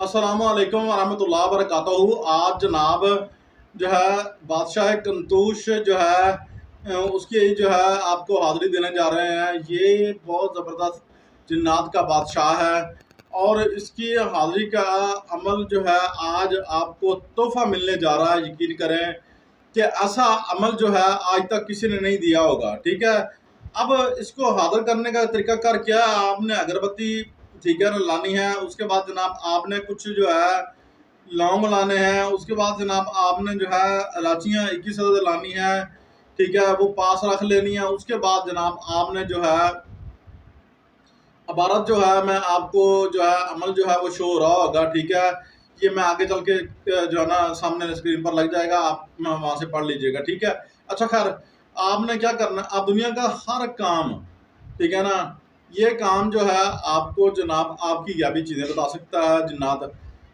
अस्सलामुअलैकुम वरहमतुल्लाहि वबरकातुहू। आज जनाब जो है बादशाह कंतूश जो है उसकी जो है आपको हाज़िरी देने जा रहे हैं। ये बहुत ज़बरदस्त जिन्नात का बादशाह है और इसकी हाज़िरी का अमल जो है आज आपको तोहफ़ा मिलने जा रहा है। यकीन करें कि ऐसा अमल जो है आज तक किसी ने नहीं दिया होगा। ठीक है, अब इसको हाज़िर करने का तरीक़ाकार क्या है? आपने अगरबत्ती ठीक है लानी है, उसके बाद जनाब आपने कुछ जो है लौंग लाने हैं, उसके बाद जनाब आपने जो है इलायचियाँ 21 अदद लानी है। ठीक है, वो पास रख लेनी है। उसके बाद जनाब आपने जो है इबारत जो है मैं आपको जो है अमल जो है वो शो हो रहा होगा। ठीक है, ये मैं आगे चल के जो है ना सामने स्क्रीन पर लग जाएगा, आप वहाँ से पढ़ लीजिएगा। ठीक है, अच्छा खैर आपने क्या करना, आप दुनिया का हर काम, ठीक है ना, ये काम जो है आपको जनाब आपकी गैबी चीज़ें बता सकता है जिन्नात।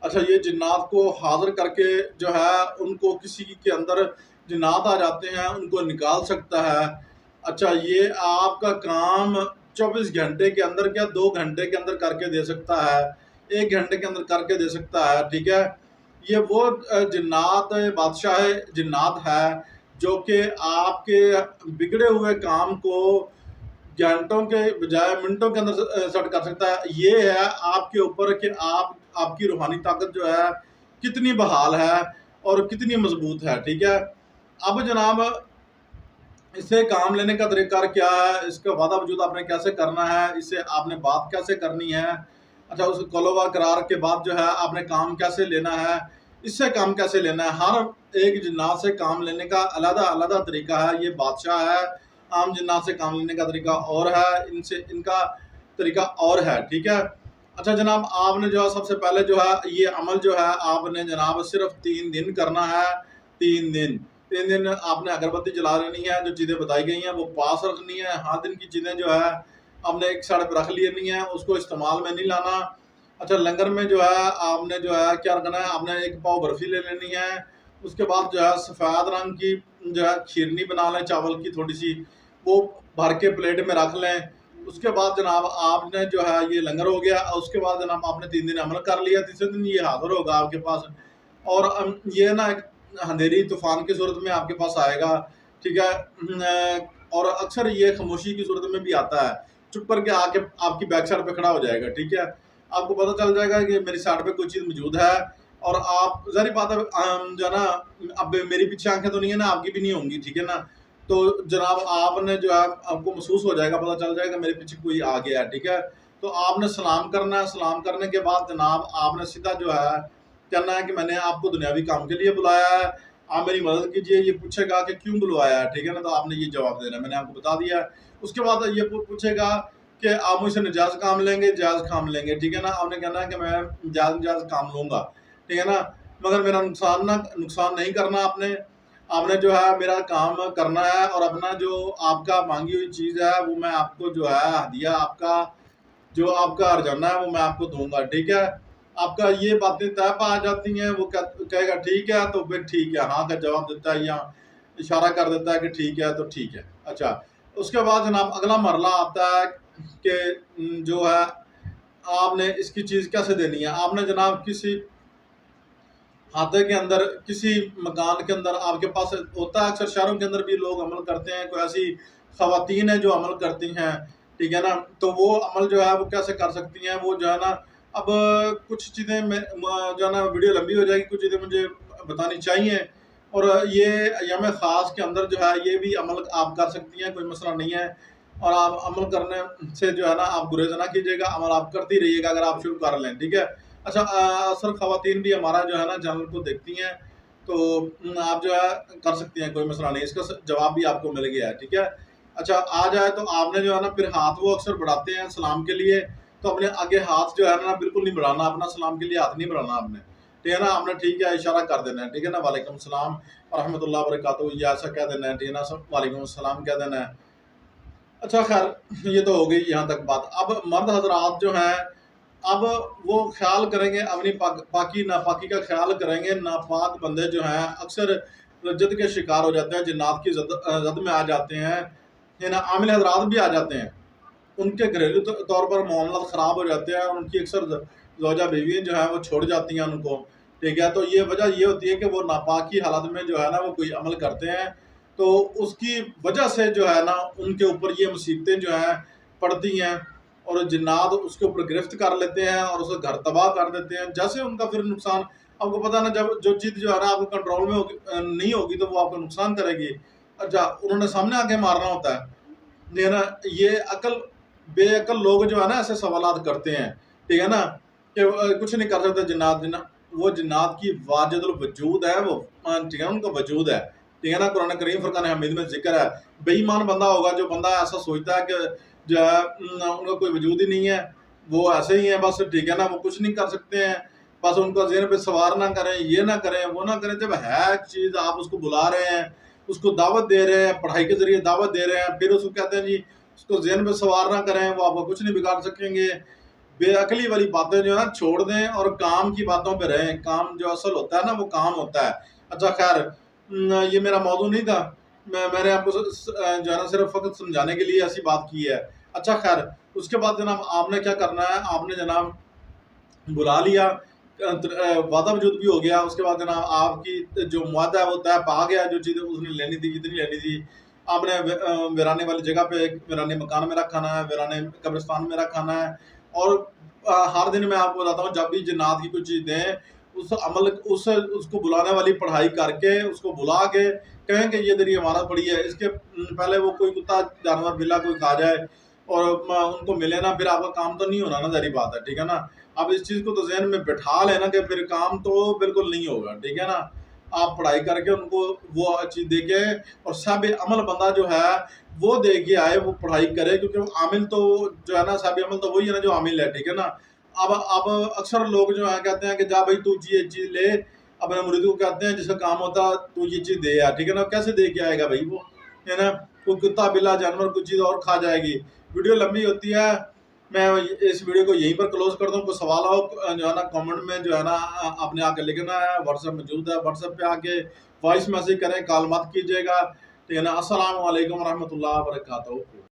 अच्छा, ये जिन्नात को हाज़िर करके जो है उनको किसी के अंदर जिन्नात आ जाते हैं, उनको निकाल सकता है। अच्छा, ये आपका काम 24 घंटे के अंदर क्या 2 घंटे के अंदर करके दे सकता है, 1 घंटे के अंदर करके दे सकता है। ठीक है, ये वो जिन्नात बादशाह जिन्नात है जो कि आपके बिगड़े हुए काम को घंटों के बजाय मिनटों के अंदर सेट कर सकता है। ये है आपके ऊपर कि आप आपकी रूहानी ताकत जो है कितनी बहाल है और कितनी मजबूत है। ठीक है, अब जनाब इससे काम लेने का तरीका क्या है, इसका वादा वजूद आपने कैसे करना है, इससे आपने बात कैसे करनी है। अच्छा, उस कलोवा करार के बाद जो है आपने काम कैसे लेना है, इससे काम कैसे लेना है। हर एक जिन्नात से काम लेने का अलग अलग तरीका है। ये बादशाह है, आम जिन्नात से काम लेने का तरीका और है, इनसे इनका तरीका और है। ठीक है, अच्छा जनाब आपने जो है सबसे पहले जो है ये अमल जो है आपने जनाब सिर्फ 3 दिन करना है। 3 दिन 3 दिन आपने अगरबत्ती जला लेनी है, जो चीज़ें बताई गई हैं वो पास रखनी है। हाथ दिन की चीज़ें जो है आपने एक साइड पर रख लेनी है, उसको इस्तेमाल में नहीं लाना। अच्छा, लंगर में जो है आपने जो है क्या करना है, आपने एक पाव बर्फ़ी ले लेनी है। उसके बाद जो है सफ़ेद रंग की जो है खीरनी बना लें चावल की थोड़ी सी, वो भर के प्लेट में रख लें। उसके बाद जनाब आपने जो है ये लंगर हो गया। उसके बाद जनाब आपने 3 दिन अमल कर लिया, तीसरे दिन ये हाज़िर होगा आपके पास और ये ना एक अंधेरी तूफ़ान की सूरत में आपके पास आएगा। ठीक है, और अक्सर ये खामोशी की सूरत में भी आता है, चुप करके आके आपकी बैक साइड पे खड़ा हो जाएगा। ठीक है, आपको पता चल जाएगा कि मेरी साइड पे कोई चीज़ मौजूद है और आप ज़ाहिर बात है जो है ना, अब मेरी पीछे आंखें तो नहीं है ना, आपकी भी नहीं होंगी। ठीक है ना, तो जनाब आपने जो है आपको महसूस हो जाएगा, पता चल जाएगा मेरे पीछे कोई आ गया है। ठीक है, तो आपने सलाम करना है। सलाम करने के बाद जनाब आपने सीधा जो है कहना है कि मैंने आपको दुनियावी काम के लिए बुलाया है, आप मेरी मदद कीजिए। ये पूछेगा कि क्यों बुलवाया है, ठीक है ना, तो आपने ये जवाब देना है, मैंने आपको बता दिया है। उसके बाद ये पूछेगा कि आप मुझसे नजायज़ काम लेंगे, जायज़ काम लेंगे। ठीक है ना, आपने कहना है कि मैं जायज़ काम लूँगा। ठीक है ना, मगर मेरा नुकसान नहीं करना। आपने आपने जो है मेरा काम करना है और अपना जो आपका मांगी हुई चीज़ है वो मैं आपको जो है हदिया आपका जो आपका अर्जाना है वो मैं आपको दूंगा। ठीक है, आपका ये बातें तय पा आ जाती हैं। वो कहेगा ठीक है, तो फिर ठीक है हाँ का जवाब देता है या इशारा कर देता है कि ठीक है तो ठीक है। अच्छा, उसके बाद जनाब अगला मरला आता है कि जो है आपने इसकी चीज़ कैसे देनी है। आपने जनाब किसी हादे के अंदर, किसी मकान के अंदर आपके पास होता है, अक्सर शहरों के अंदर भी लोग अमल करते हैं, कोई ऐसी ख़वातीन हैं जो अमल करती हैं। ठीक है ना, तो वो अमल जो है वो कैसे कर सकती हैं, वो जो है ना, अब कुछ चीज़ें में जो है ना वीडियो लंबी हो जाएगी, कुछ चीज़ें मुझे बतानी चाहिए और ये अय्याम ख़ास के अंदर जो है ये भी अमल आप कर सकती हैं, कोई मसला नहीं है। और आप अमल करने से जो है ना आप गुरेज ना कीजिएगा, अमल आप करती रहिएगा अगर आप शुरू कर लें। ठीक है, अच्छा अक्सर ख़वातीन भी हमारा जो है ना चैनल को देखती हैं, तो आप जो है कर सकती हैं, कोई मसला नहीं, इसका जवाब भी आपको मिल गया है। ठीक है, अच्छा आ जाए तो आपने जो है ना फिर हाथ वो अक्सर बढ़ाते हैं सलाम के लिए, तो अपने आगे हाथ जो है ना बिल्कुल नहीं बढ़ाना, अपना सलाम के लिए हाथ नहीं बढ़ाना आपने। ठीक है ना, आपने ठीक है इशारा कर देना है। ठीक है ना, वालेकुम सलाम और रहमतुल्लाहि व बरकातहू, या ऐसा कह देना है। ठीक है ना, सब वालेकुम सलाम कह देना है। अच्छा खैर ये तो हो गई यहाँ तक बात। अब मर्द हजरात जो हैं, अब वो ख्याल करेंगे अपनी पाकी नापाकी का ख्याल करेंगे। नापाक बंदे जो हैं अक्सर लज्जत के शिकार हो जाते हैं, जिन्नात की जद में आ जाते हैं, है ना, आमिल हजरात भी आ जाते हैं। उनके घरेलू तौर पर मामला ख़राब हो जाते हैं और उनकी अक्सर ज़ौजा बीवी जो है वो छोड़ जाती हैं उनको, ठीक है। तो ये वजह ये होती है कि वो नापाक की हालत में जो है ना वो कोई अमल करते हैं, तो उसकी वजह से जो है ना उनके ऊपर ये मुसीबतें जो हैं पड़ती हैं, और जिन्नात उसके ऊपर गिरफ्त कर लेते हैं और उसे घर तबाह कर देते हैं। जैसे उनका फिर नुकसान, आपको पता ना, जब जो चीज़ जो है ना आपको कंट्रोल में होगी नहीं होगी तो वो आपको नुकसान करेगी। अच्छा, उन्होंने सामने आके मारना होता है, ये ना, ये बेअकल लोग जो है ना ऐसे सवालात करते हैं, ठीक है ना, कि कुछ नहीं कर सकते जिन्नात। वो जिन्नात की वाजिदुल वजूद है वो, ठीक है, उनका वजूद है, ठीक है ना। कुरान करीम फुरकान हमीद में जिक्र है। बेईमान बंदा होगा जो बंदा ऐसा सोचता है कि जो है उनका कोई वजूद ही नहीं है, वो ऐसे ही है बस, ठीक है ना, वो कुछ नहीं कर सकते हैं, बस उनका ज़हन पे सवार ना करें, ये ना करें, वो ना करें। जब है चीज़, आप उसको बुला रहे हैं, उसको दावत दे रहे हैं, पढ़ाई के ज़रिए दावत दे रहे हैं, फिर उसको कहते हैं जी उसको ज़हन पे सवार ना करें, वो आपको कुछ नहीं बिगाड़ सकेंगे। बेअकली वाली बातें जो है ना छोड़ दें और काम की बातों पे रहें। काम जो असल होता है ना वो काम होता है। अच्छा खैर, ये मेरा मौजू नहीं था, मैंने आपको जो है ना सिर्फ फ़कत समझाने के लिए ऐसी बात की है। अच्छा खैर, उसके बाद जनाब आपने क्या करना है, आपने जनाब बुला लिया, वादा वजूद भी हो गया। उसके बाद जनाब आपकी जो मुआदा है वो तय पा गया, जो चीज़ें उसने लेनी थी, जितनी लेनी थी। आपने वीराने वाली जगह पे वीराने मकान में रखाना है, वीराने कब्रिस्तान में रखाना है। और हर दिन मैं आपको बताता हूँ, जब भी जिन्नात की कोई चीज़ दें, उसको बुलाने वाली पढ़ाई करके उसको बुला के कहें कि ये तेरी अमानत पड़ी है। इसके पहले वो कोई कुत्ता जानवर बिल्ला कोई खा जाए और उनको मिले ना, फिर आपका काम तो नहीं होना ना, ज़ाहिर बात है, ठीक है ना। आप इस चीज़ को तो ज़हन में बिठा लेना कि फिर काम तो बिल्कुल नहीं होगा, ठीक है ना। आप पढ़ाई करके उनको वो चीज़ दे के, और साहिब अमल बंदा जो है वो दे के आए, वो पढ़ाई करे, क्योंकि वो आमिल तो जो है ना, साहिब अमल तो वही है ना जो आमिल है, ठीक है ना। अब अक्सर लोग जो है कहते हैं कि जा भाई तू ये चीज़ ले, अपने मुरीद को कहते हैं जिसका काम होता है तू ये चीज़ दे आ, ठीक है ना। कैसे दे के आएगा भाई वो, है ना। कोई कुत्ता बिल्ला जानवर कुछ चीज़ और खा जाएगी। वीडियो लंबी होती है, मैं इस वीडियो को यहीं पर क्लोज कर दूँ। कोई सवाल हो जो है ना कमेंट में जो है ना आपने आके लिखना है। व्हाट्सएप मौजूद है, व्हाट्सएप पे आके वॉइस मैसेज करें, कॉल मत कीजिएगा, ठीक है ना। अस्सलाम वालेकुम रहमतुल्लाहि व बरकातहू।